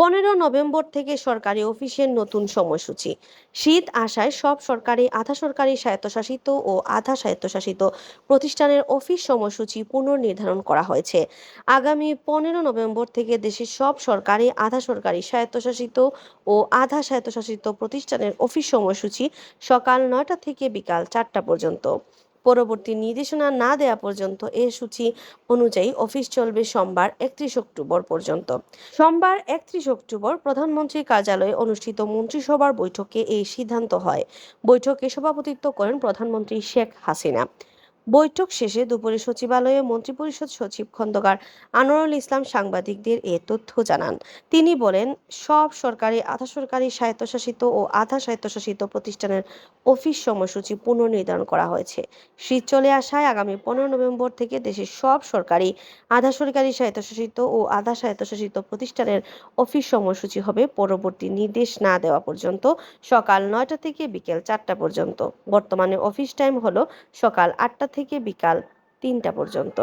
15 November থেকে সরকারি অফিসের নতুন সময়সূচি। শীত আসায় সব সরকারি, আধা সরকারি, স্বায়ত্তশাসিত ও আধা স্বায়ত্তশাসিত প্রতিষ্ঠানের অফিস সময়সূচি পুনর্নির্ধারণ করা হয়েছে। আগামী 15 নভেম্বর থেকে দেশের সব সরকারি, আধা সরকারি, স্বায়ত্তশাসিত ও আধা স্বায়ত্তশাসিত প্রতিষ্ঠানের অফিস সময়সূচি সকাল 9টা থেকে বিকাল 4টা পর্যন্ত। পরবর্তী নির্দেশনা না দেওয়া পর্যন্ত এ সূচি অনুযায়ী অফিস চলবে সোমবার 31 অক্টোবর পর্যন্ত। সোমবার 31 অক্টোবর প্রধানমন্ত্রীর কার্যালয়ে অনুষ্ঠিত মন্ত্রিসভার বৈঠকে এই সিদ্ধান্ত হয়। বৈঠকে সভাপতিত্ব করেন প্রধানমন্ত্রী শেখ হাসিনা। বৈঠক শেষে দুপুরে সচিবালয়ে মন্ত্রিপরিষদ সচিব খন্দকার আনোয়ারুল ইসলাম সাংবাদিকদের এ তথ্য জানান। তিনি বলেন, সব সরকারি, আধা সরকারি, স্বায়ত্তশাসিত ও আধা স্বায়ত্তশাসিত প্রতিষ্ঠানের অফিস সময়সূচি পুনর্নির্ধারণ করা হয়েছে। শীত চলে আসায় আগামী 15 নভেম্বর থেকে দেশের সব সরকারি, আধা সরকারি, স্বায়ত্তশাসিত ও আধা স্বায়ত্তশাসিত প্রতিষ্ঠানের অফিস সময়সূচি হবে পরবর্তী নির্দেশ না দেওয়া পর্যন্ত সকাল 9টা থেকে বিকেল 4টা পর্যন্ত। বর্তমানে অফিস টাইম হলো সকাল 8টা থেকে বিকাল 3টা পর্যন্ত।